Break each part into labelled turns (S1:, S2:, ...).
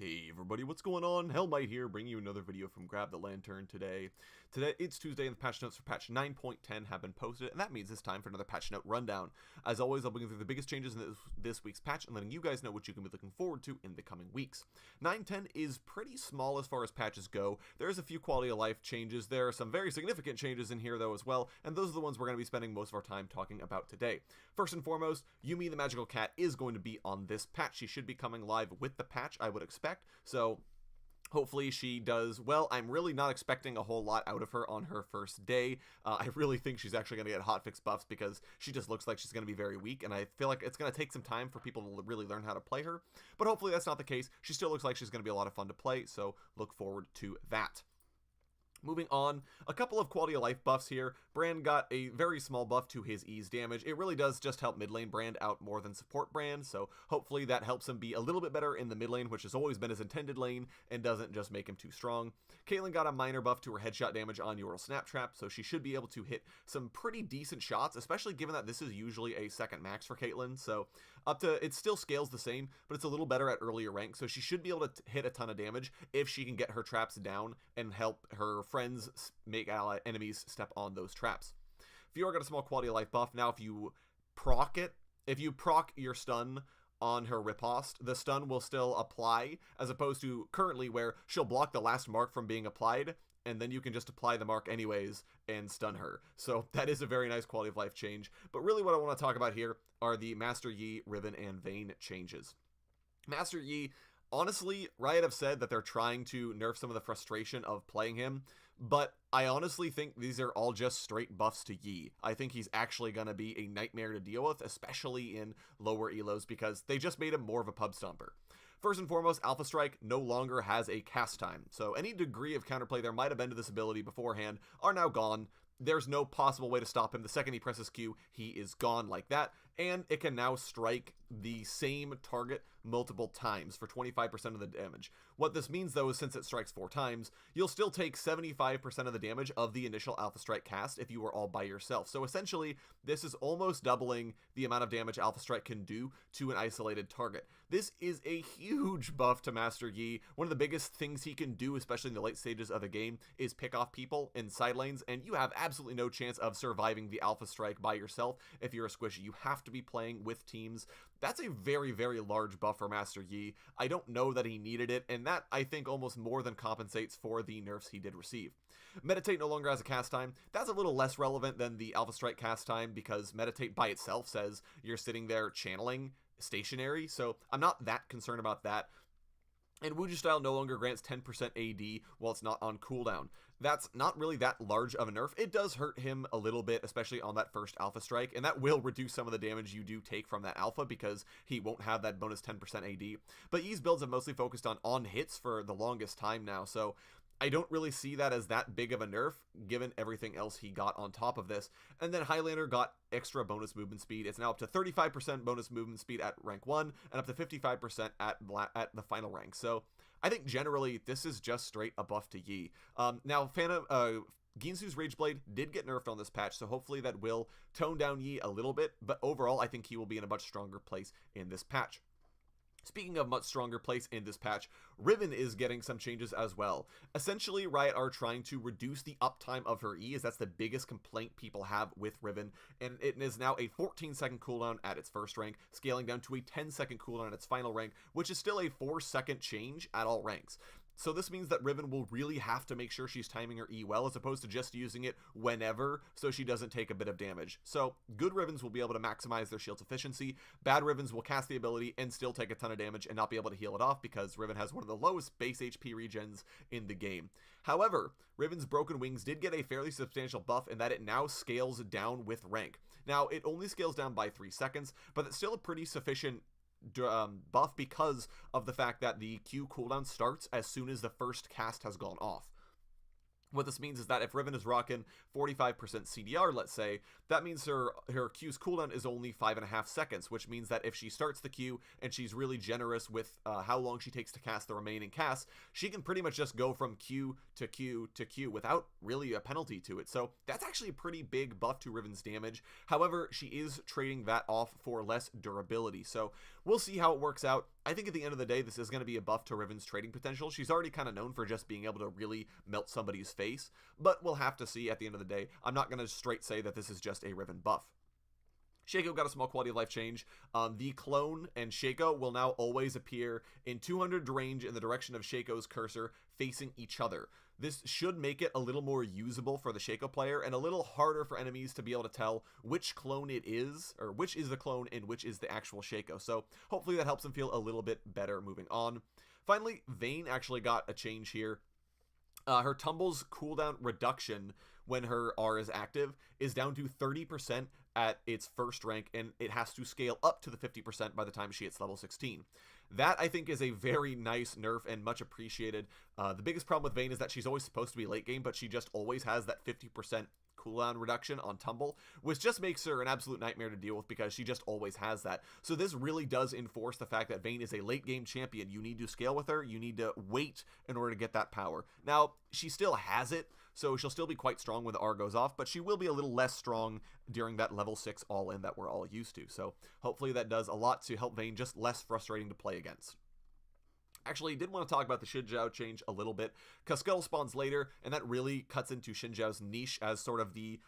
S1: Hey everybody, what's going on? Hellmite here, bringing you another video from Grab the Lantern today. Today, it's Tuesday and the patch notes for patch 9.10 have been posted, and that means it's time for another patch note rundown. As always, I'll bring you through the biggest changes in this week's patch and letting you guys know what you can be looking forward to in the coming weeks. 9.10 is pretty small as far as patches go. There's a few quality of life changes. There are some very significant changes in here though as well, and those are the ones we're going to be spending most of our time talking about today. First and foremost, Yuumi the magical cat is going to be on this patch. She should be coming live with the patch, I would expect. So hopefully she does well. I'm really not expecting a whole lot out of her on her first day. I really think she's actually going to get hotfix buffs because she just looks like she's going to be very weak, and I feel like it's going to take some time for people to really learn how to play her. But hopefully that's not the case. She still looks like she's going to be a lot of fun to play, so look forward to that. Moving on, a couple of quality of life buffs here. Brand got a very small buff to his ease damage. It really does just help mid lane Brand out more than support Brand, so hopefully that helps him be a little bit better in the mid lane, which has always been his intended lane, and doesn't just make him too strong. Caitlyn got a minor buff to her headshot damage on Ural Snap Trap, so she should be able to hit some pretty decent shots, especially given that this is usually a second max for Caitlyn, so it still scales the same, but it's a little better at earlier ranks, so she should be able to hit a ton of damage if she can get her traps down and help her friends make enemies step on those traps. Fiora got a small quality of life buff. Now if you proc your stun on her riposte, the stun will still apply, as opposed to currently where she'll block the last mark from being applied, and then you can just apply the mark anyways and stun her. So that is a very nice quality of life change. But really what I want to talk about here are the Master Yi, Riven, and Vayne changes. Master Yi, honestly, Riot have said that they're trying to nerf some of the frustration of playing him, but I honestly think these are all just straight buffs to Yi. I think he's actually going to be a nightmare to deal with, especially in lower elos, because they just made him more of a pub stomper. First and foremost, Alpha Strike no longer has a cast time, so any degree of counterplay there might have been to this ability beforehand are now gone. There's no possible way to stop him. The second he presses Q, he is gone like that, and it can now strike the same target multiple times for 25% of the damage. What this means, though, is since it strikes 4 times, you'll still take 75% of the damage of the initial Alpha Strike cast if you were all by yourself. So essentially, this is almost doubling the amount of damage Alpha Strike can do to an isolated target. This is a huge buff to Master Yi. One of the biggest things he can do, especially in the late stages of the game, is pick off people in side lanes, and you have absolutely no chance of surviving the Alpha Strike by yourself if you're a squishy. You have to be playing with teams. That's a very, very large buff for Master Yi. I don't know that he needed it, and that, I think, almost more than compensates for the nerfs he did receive. Meditate no longer has a cast time. That's a little less relevant than the Alpha Strike cast time, because Meditate by itself says you're sitting there channeling stationary, so I'm not that concerned about that. And Wuju Style no longer grants 10% AD while it's not on cooldown. That's not really that large of a nerf. It does hurt him a little bit, especially on that first Alpha Strike, and that will reduce some of the damage you do take from that Alpha because he won't have that bonus 10% AD. But Yi's builds have mostly focused on hits for the longest time now, so I don't really see that as that big of a nerf, given everything else he got on top of this. And then Highlander got extra bonus movement speed. It's now up to 35% bonus movement speed at rank 1, and up to 55% at the final rank. So I think generally this is just straight a buff to Yi. Now, Ginsu's Rageblade did get nerfed on this patch, so hopefully that will tone down Yi a little bit, but overall I think he will be in a much stronger place in this patch. Speaking of much stronger place in this patch, Riven is getting some changes as well. Essentially, Riot are trying to reduce the uptime of her E, as that's the biggest complaint people have with Riven, and it is now a 14-second cooldown at its first rank, scaling down to a 10-second cooldown at its final rank, which is still a 4-second change at all ranks. So this means that Riven will really have to make sure she's timing her E well, as opposed to just using it whenever, so she doesn't take a bit of damage. So good Rivens will be able to maximize their shield's efficiency. Bad Rivens will cast the ability and still take a ton of damage and not be able to heal it off, because Riven has one of the lowest base HP regens in the game. However, Riven's Broken Wings did get a fairly substantial buff in that it now scales down with rank. Now, it only scales down by 3 seconds, but it's still a pretty sufficient buff because of the fact that the Q cooldown starts as soon as the first cast has gone off. What this means is that if Riven is rocking 45% CDR, let's say, that means her Q's cooldown is only 5.5 seconds, which means that if she starts the Q and she's really generous with how long she takes to cast the remaining casts, she can pretty much just go from Q to Q to Q without really a penalty to it. So that's actually a pretty big buff to Riven's damage. However, she is trading that off for less durability. So we'll see how it works out. I think at the end of the day, this is going to be a buff to Riven's trading potential. She's already kind of known for just being able to really melt somebody's face, but we'll have to see at the end of the day. I'm not going to straight say that this is just a Riven buff. Shaco got a small quality of life change. The clone and Shaco will now always appear in 200 range in the direction of Shaco's cursor facing each other. This should make it a little more usable for the Shaco player and a little harder for enemies to be able to tell which clone it is, or which is the clone and which is the actual Shaco. So hopefully that helps them feel a little bit better moving on. Finally, Vayne actually got a change here. Her Tumble's cooldown reduction when her R is active is down to 30% at its first rank, and it has to scale up to the 50% by the time she hits level 16. That, I think, is a very nice nerf and much appreciated. The biggest problem with Vayne is that she's always supposed to be late game, but she just always has that 50% cooldown reduction on Tumble, which just makes her an absolute nightmare to deal with because she just always has that. So this really does enforce the fact that Vayne is a late game champion. You need to scale with her. You need to wait in order to get that power. Now, she still has it, so she'll still be quite strong when the R goes off, but she will be a little less strong during that level 6 all-in that we're all used to. So hopefully that does a lot to help Vayne just less frustrating to play against. Actually, did want to talk about the Xin Zhao change a little bit, because Scuttle spawns later, and that really cuts into Xin Zhao's niche as sort of the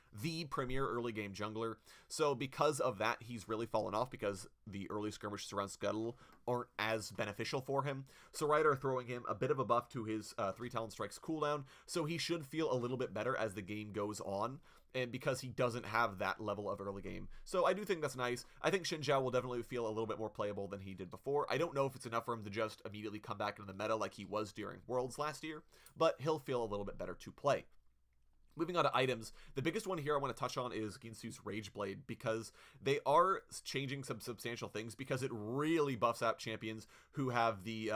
S1: premier early game jungler. So because of that, he's really fallen off, because the early skirmishes around Scuttle aren't as beneficial for him. So Riot are throwing him a bit of a buff to his 3 Talon Strikes cooldown, so he should feel a little bit better as the game goes on, and because he doesn't have that level of early game. So I do think that's nice. I think Xin Zhao will definitely feel a little bit more playable than he did before. I don't know if it's enough for him to just immediately come back into the meta like he was during Worlds last year, but he'll feel a little bit better to play. Moving on to items, the biggest one here I want to touch on is Ginsu's Rage Blade, because they are changing some substantial things, because it really buffs out champions who have the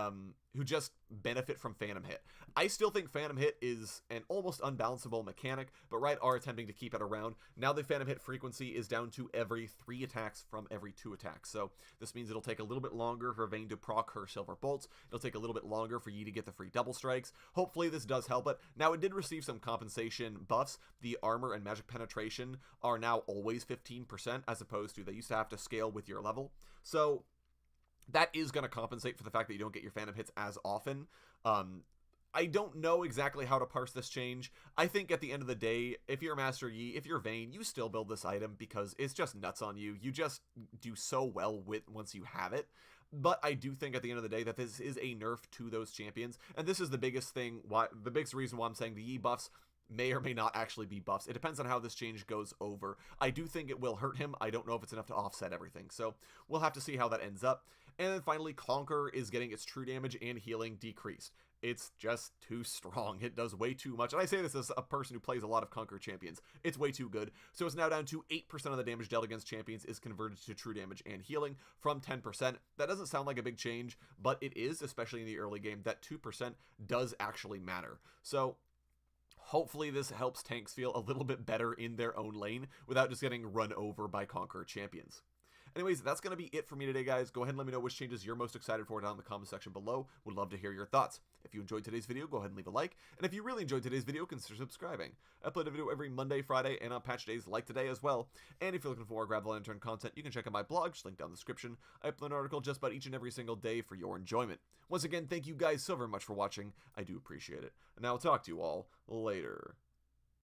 S1: who just benefit from Phantom Hit. I still think Phantom Hit is an almost unbalanceable mechanic, but Riot are attempting to keep it around. Now the Phantom Hit frequency is down to every 3 attacks from every 2 attacks, so this means it'll take a little bit longer for Vayne to proc her Silver Bolts. It'll take a little bit longer for Yi to get the free double strikes. Hopefully this does help it. Now it did receive some compensation buffs. The armor and magic penetration are now always 15%, as opposed to they used to have to scale with your level. So that is going to compensate for the fact that you don't get your Phantom Hits as often. I don't know exactly how to parse this change. I think at the end of the day, if you're Master Yi, if you're Vayne, you still build this item because it's just nuts on you. You just do so well with once you have it. But I do think at the end of the day that this is a nerf to those champions, and this is the biggest thing, the biggest reason why I'm saying the Yi buffs may or may not actually be buffs. It depends on how this change goes over. I do think it will hurt him. I don't know if it's enough to offset everything, so we'll have to see how that ends up. And then finally, Conqueror is getting its true damage and healing decreased. It's just too strong. It does way too much. And I say this as a person who plays a lot of Conqueror champions. It's way too good. So it's now down to 8% of the damage dealt against champions is converted to true damage and healing from 10%. That doesn't sound like a big change, but it is, especially in the early game. That 2% does actually matter. So hopefully this helps tanks feel a little bit better in their own lane without just getting run over by Conqueror champions. Anyways, that's going to be it for me today, guys. Go ahead and let me know which changes you're most excited for down in the comment section below. Would love to hear your thoughts. If you enjoyed today's video, go ahead and leave a like. And if you really enjoyed today's video, consider subscribing. I upload a video every Monday, Friday, and on patch days like today as well. And if you're looking for more Grab the Lantern content, you can check out my blog, just linked down in the description. I upload an article just about each and every single day for your enjoyment. Once again, thank you guys so very much for watching. I do appreciate it. And I'll talk to you all later.